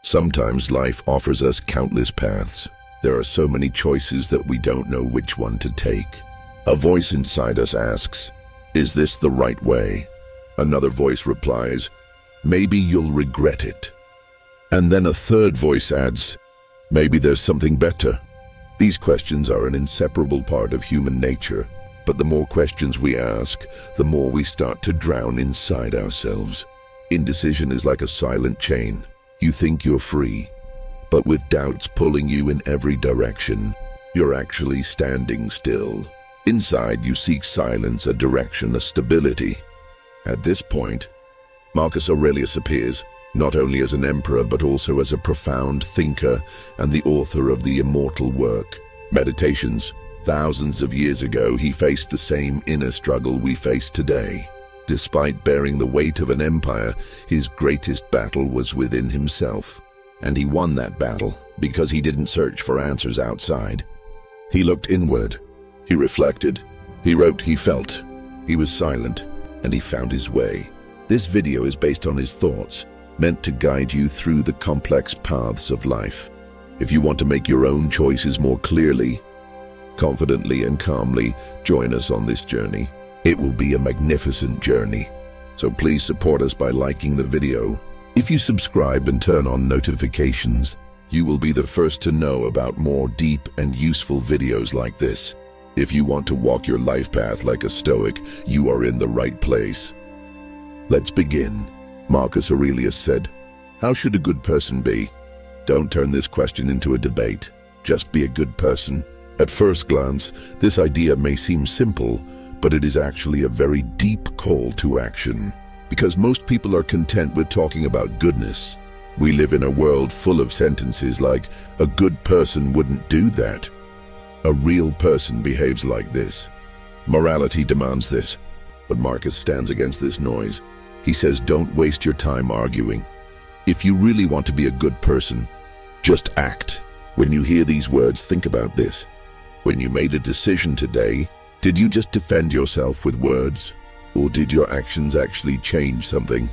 Sometimes life offers us countless paths. There are so many choices that we don't know which one to take. A voice inside us asks, "Is this the right way?" Another voice replies, "Maybe you'll regret it." And then a third voice adds, "Maybe there's something better." These questions are an inseparable part of human nature, but the more questions we ask, the more we start to drown inside ourselves. Indecision is like a silent chain. You think you're free, but with doubts pulling you in every direction, you're actually standing still. Inside, you seek silence, a direction, a stability. At this point, Marcus Aurelius appears, not only as an emperor but also as a profound thinker and the author of the immortal work, Meditations. Thousands of years ago, he faced the same inner struggle we face today. Despite bearing the weight of an empire, his greatest battle was within himself. And he won that battle because he didn't search for answers outside. He looked inward. He reflected. He wrote, he felt. He was silent, and he found his way. This video is based on his thoughts, meant to guide you through the complex paths of life. If you want to make your own choices more clearly, confidently and calmly, join us on this journey. It will be a magnificent journey. So please support us by liking the video. If you subscribe and turn on notifications, you will be the first to know about more deep and useful videos like this. If you want to walk your life path like a Stoic, you are in the right place. Let's begin. Marcus Aurelius said, "How should a good person be?" Don't turn this question into a debate. Just be a good person. At first glance, this idea may seem simple, but it is actually a very deep call to action. Because most people are content with talking about goodness. We live in a world full of sentences like, "A good person wouldn't do that." "A real person behaves like this." Morality demands this. But Marcus stands against this noise. He says, don't waste your time arguing. If you really want to be a good person, just act. When you hear these words, think about this. When you made a decision today, did you just defend yourself with words? Or did your actions actually change something?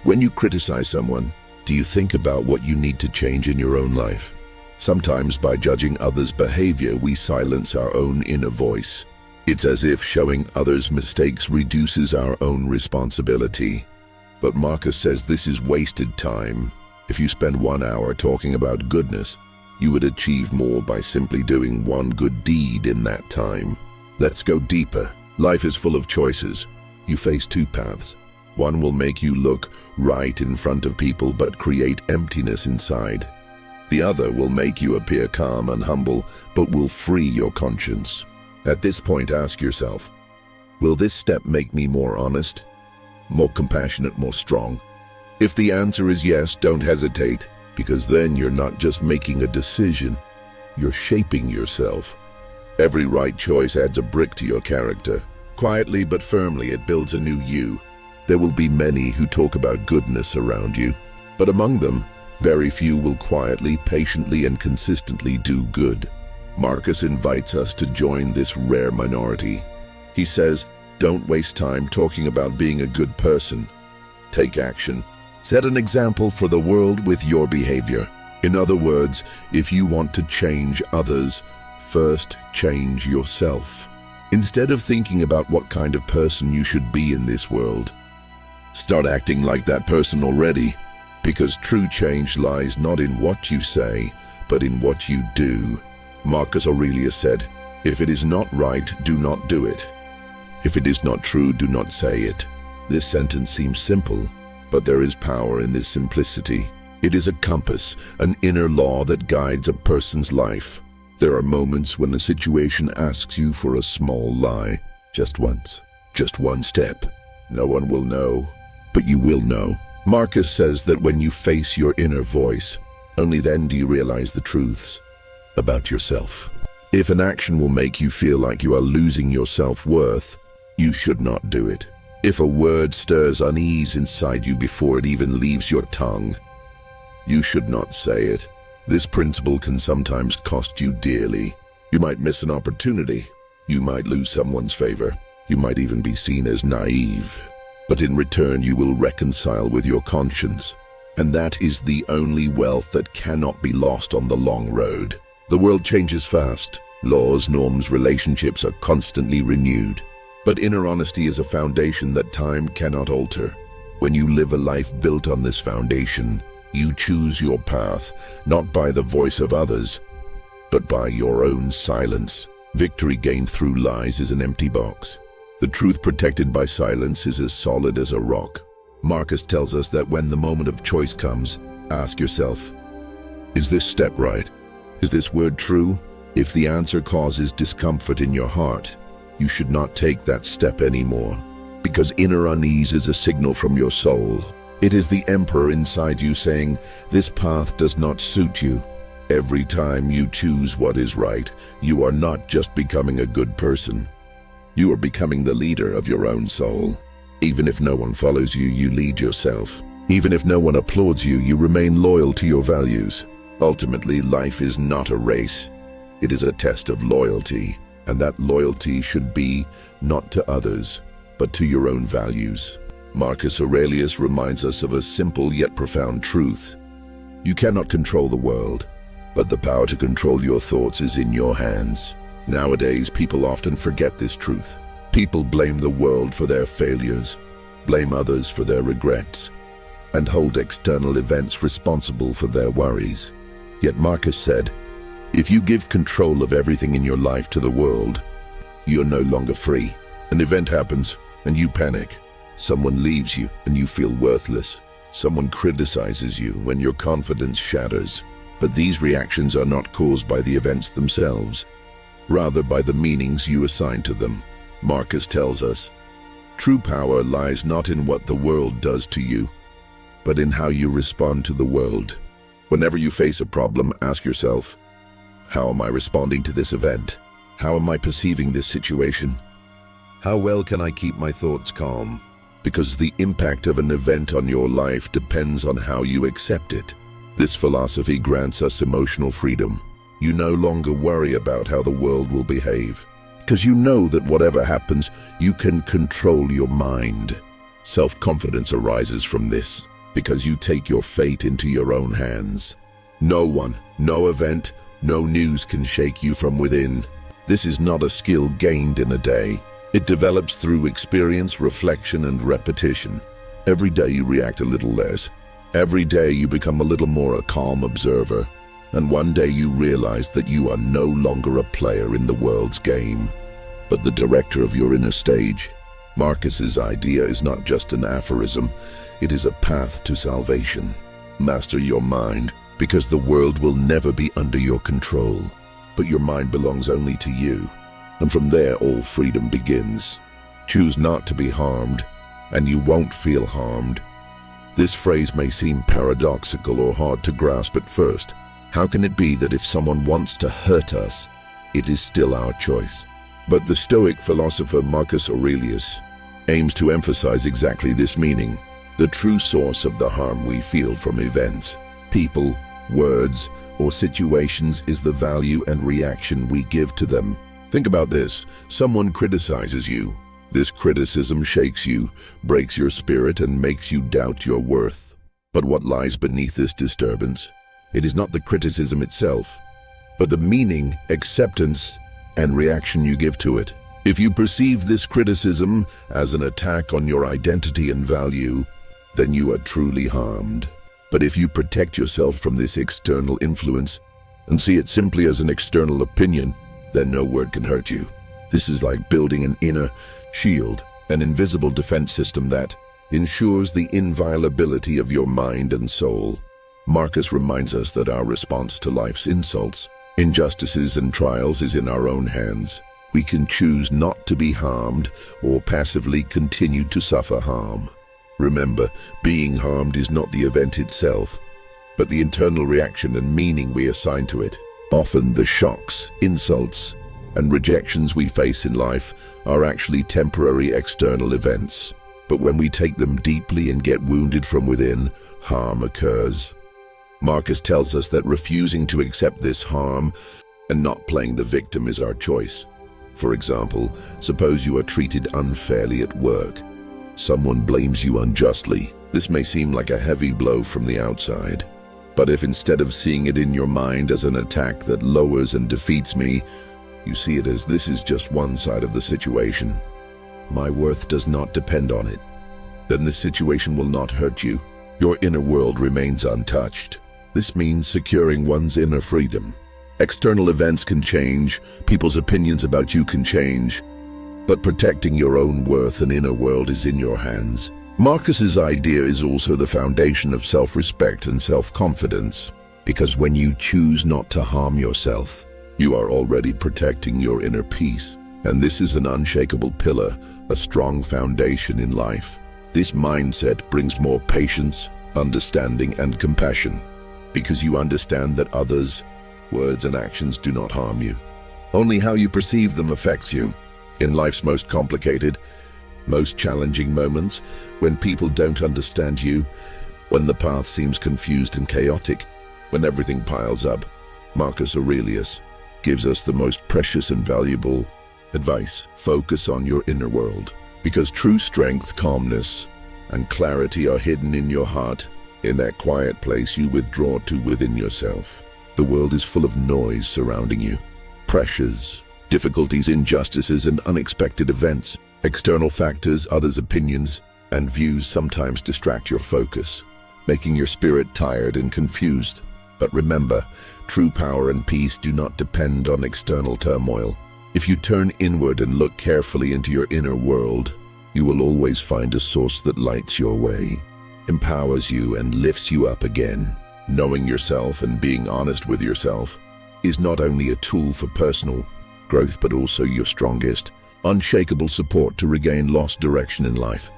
When you criticize someone, do you think about what you need to change in your own life? Sometimes by judging others' behavior, we silence our own inner voice. It's as if showing others' mistakes reduces our own responsibility. But Marcus says this is wasted time. If you spend 1 hour talking about goodness, you would achieve more by simply doing one good deed in that time. Let's go deeper. Life is full of choices. You face two paths. One will make you look right in front of people but create emptiness inside. The other will make you appear calm and humble but will free your conscience. At this point, ask yourself, will this step make me more honest, more compassionate, more strong? If the answer is yes, don't hesitate, because then you're not just making a decision, you're shaping yourself. Every right choice adds a brick to your character. Quietly but firmly, it builds a new you. There will be many who talk about goodness around you, but among them, very few will quietly, patiently, and consistently do good. Marcus invites us to join this rare minority. He says, don't waste time talking about being a good person. Take action. Set an example for the world with your behavior. In other words, if you want to change others, first change yourself. Instead of thinking about what kind of person you should be in this world, start acting like that person already, because true change lies not in what you say, but in what you do. Marcus Aurelius said, if it is not right, do not do it. If it is not true, do not say it. This sentence seems simple, but there is power in this simplicity. It is a compass, an inner law that guides a person's life. There are moments when a situation asks you for a small lie, just once, just one step. No one will know, but you will know. Marcus says that when you face your inner voice, only then do you realize the truths about yourself. If an action will make you feel like you are losing your self-worth, you should not do it. If a word stirs unease inside you before it even leaves your tongue, you should not say it. This principle can sometimes cost you dearly. You might miss an opportunity. You might lose someone's favor. You might even be seen as naive. But in return, you will reconcile with your conscience. And that is the only wealth that cannot be lost on the long road. The world changes fast. Laws, norms, relationships are constantly renewed. But inner honesty is a foundation that time cannot alter. When you live a life built on this foundation, you choose your path, not by the voice of others, but by your own silence. Victory gained through lies is an empty box. The truth protected by silence is as solid as a rock. Marcus tells us that when the moment of choice comes, ask yourself, is this step right? Is this word true? If the answer causes discomfort in your heart, you should not take that step anymore, because inner unease is a signal from your soul. It is the emperor inside you saying, this path does not suit you. Every time you choose what is right, you are not just becoming a good person. You are becoming the leader of your own soul. Even if no one follows you, you lead yourself. Even if no one applauds you, you remain loyal to your values. Ultimately, life is not a race. It is a test of loyalty, and that loyalty should be not to others, but to your own values. Marcus Aurelius reminds us of a simple yet profound truth. You cannot control the world, but the power to control your thoughts is in your hands. Nowadays, people often forget this truth. People blame the world for their failures, blame others for their regrets, and hold external events responsible for their worries. Yet Marcus said, if you give control of everything in your life to the world, you're no longer free. An event happens and you panic. Someone leaves you and you feel worthless. Someone criticizes you when your confidence shatters. But these reactions are not caused by the events themselves, rather by the meanings you assign to them. Marcus tells us, true power lies not in what the world does to you, but in how you respond to the world. Whenever you face a problem, ask yourself, how am I responding to this event? How am I perceiving this situation? How well can I keep my thoughts calm? Because the impact of an event on your life depends on how you accept it. This philosophy grants us emotional freedom. You no longer worry about how the world will behave, because you know that whatever happens, you can control your mind. Self-confidence arises from this, because you take your fate into your own hands. No one, no event, no news can shake you from within. This is not a skill gained in a day. It develops through experience, reflection, and repetition. Every day you react a little less. Every day you become a little more a calm observer. And one day you realize that you are no longer a player in the world's game, but the director of your inner stage. Marcus's idea is not just an aphorism, it is a path to salvation. Master your mind, because the world will never be under your control, but your mind belongs only to you. And from there all freedom begins. Choose not to be harmed, and you won't feel harmed. This phrase may seem paradoxical or hard to grasp at first. How can it be that if someone wants to hurt us, it is still our choice? But the Stoic philosopher Marcus Aurelius aims to emphasize exactly this meaning. The true source of the harm we feel from events, people, words, or situations is the value and reaction we give to them. Think about this. Someone criticizes you. This criticism shakes you, breaks your spirit, and makes you doubt your worth. But what lies beneath this disturbance? It is not the criticism itself, but the meaning, acceptance, and reaction you give to it. If you perceive this criticism as an attack on your identity and value, then you are truly harmed. But if you protect yourself from this external influence and see it simply as an external opinion, then no word can hurt you. This is like building an inner shield, an invisible defense system that ensures the inviolability of your mind and soul. Marcus reminds us that our response to life's insults, injustices, and trials is in our own hands. We can choose not to be harmed or passively continue to suffer harm. Remember, being harmed is not the event itself, but the internal reaction and meaning we assign to it. Often the shocks, insults, and rejections we face in life are actually temporary external events. But when we take them deeply and get wounded from within, harm occurs. Marcus tells us that refusing to accept this harm and not playing the victim is our choice. For example, suppose you are treated unfairly at work. Someone blames you unjustly. This may seem like a heavy blow from the outside, but if instead of seeing it in your mind as an attack that lowers and defeats me, you see it as this is just one side of the situation. My worth does not depend on it. Then this situation will not hurt you. Your inner world remains untouched. This means securing one's inner freedom. External events can change, people's opinions about you can change, but protecting your own worth and inner world is in your hands. Marcus's idea is also the foundation of self-respect and self-confidence, because when you choose not to harm yourself, you are already protecting your inner peace. And this is an unshakable pillar, a strong foundation in life. This mindset brings more patience, understanding, and compassion, because you understand that others' words and actions do not harm you. Only how you perceive them affects you. In life's most complicated, most challenging moments, when people don't understand you, when the path seems confused and chaotic, when everything piles up, Marcus Aurelius gives us the most precious and valuable advice. Focus on your inner world, because true strength, calmness, and clarity are hidden in your heart, in that quiet place you withdraw to within yourself. The world is full of noise surrounding you. Pressures, difficulties, injustices, and unexpected events. External factors, others' opinions, and views sometimes distract your focus, making your spirit tired and confused. But remember, true power and peace do not depend on external turmoil. If you turn inward and look carefully into your inner world, you will always find a source that lights your way, empowers you, and lifts you up again. Knowing yourself and being honest with yourself is not only a tool for personal growth, but also your strongest, unshakable support to regain lost direction in life.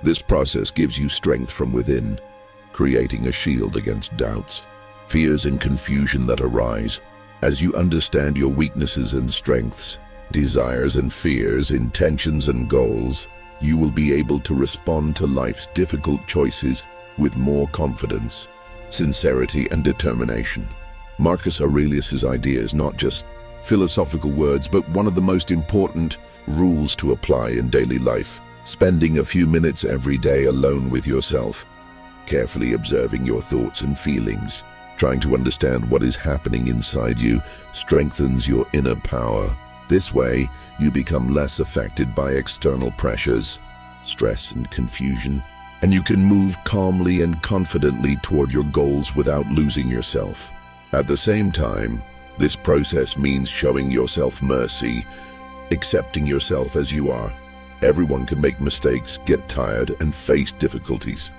This process gives you strength from within, creating a shield against doubts, fears, and confusion that arise. As you understand your weaknesses and strengths, desires and fears, intentions and goals, you will be able to respond to life's difficult choices with more confidence, sincerity, and determination. Marcus Aurelius's idea is not just philosophical words, but one of the most important rules to apply in daily life. Spending a few minutes every day alone with yourself, carefully observing your thoughts and feelings, trying to understand what is happening inside you, strengthens your inner power. This way, you become less affected by external pressures, stress, and confusion, and you can move calmly and confidently toward your goals without losing yourself. At the same time, this process means showing yourself mercy, accepting yourself as you are. Everyone can make mistakes, get tired, and face difficulties.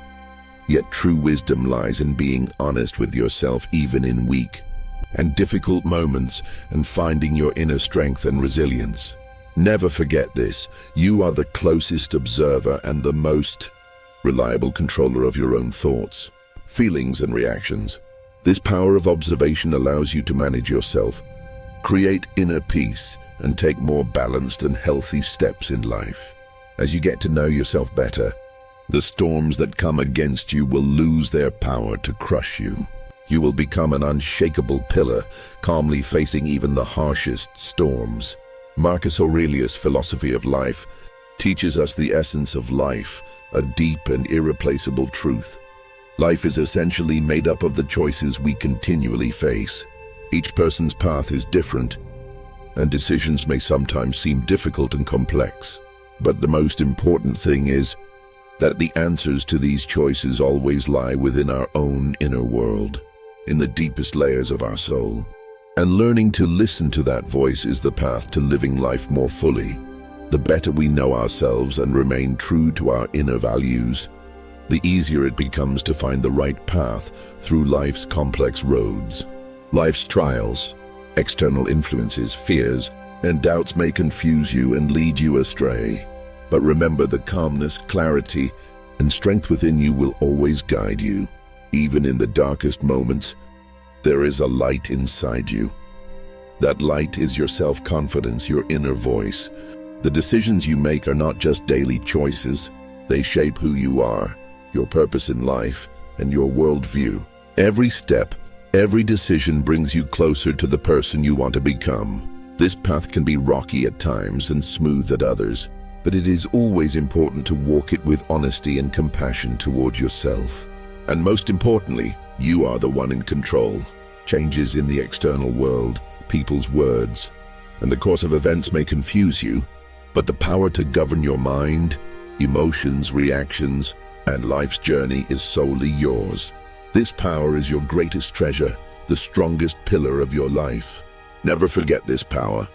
Yet true wisdom lies in being honest with yourself even in weak and difficult moments, and finding your inner strength and resilience. Never forget this: you are the closest observer and the most reliable controller of your own thoughts, feelings, and reactions. This power of observation allows you to manage yourself, create inner peace, and take more balanced and healthy steps in life. As you get to know yourself better, the storms that come against you will lose their power to crush you. You will become an unshakable pillar, calmly facing even the harshest storms. Marcus Aurelius' philosophy of life teaches us the essence of life, a deep and irreplaceable truth. Life is essentially made up of the choices we continually face. Each person's path is different, and decisions may sometimes seem difficult and complex. But the most important thing is that the answers to these choices always lie within our own inner world, in the deepest layers of our soul. And learning to listen to that voice is the path to living life more fully. The better we know ourselves and remain true to our inner values, the easier it becomes to find the right path through life's complex roads. Life's trials, external influences, fears, and doubts may confuse you and lead you astray. But remember, the calmness, clarity, and strength within you will always guide you. Even in the darkest moments, there is a light inside you. That light is your self-confidence, your inner voice. The decisions you make are not just daily choices. They shape who you are, your purpose in life, and your worldview. Every step, every decision brings you closer to the person you want to become. This path can be rocky at times and smooth at others, but it is always important to walk it with honesty and compassion toward yourself. And most importantly, you are the one in control. Changes in the external world, people's words, and the course of events may confuse you, but the power to govern your mind, emotions, reactions, and life's journey is solely yours. This power is your greatest treasure, the strongest pillar of your life. Never forget this power.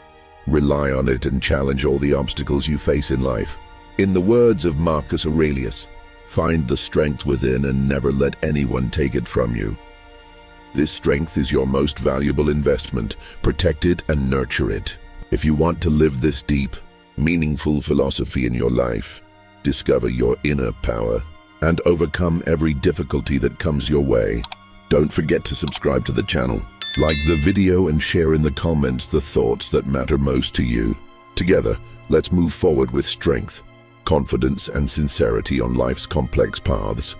Rely on it and challenge all the obstacles you face in life. In the words of Marcus Aurelius, find the strength within and never let anyone take it from you. This strength is your most valuable investment. Protect it and nurture it. If you want to live this deep, meaningful philosophy in your life, discover your inner power, and overcome every difficulty that comes your way. Don't forget to subscribe to the channel, like the video, and share in the comments the thoughts that matter most to you. Together, let's move forward with strength, confidence, and sincerity on life's complex paths.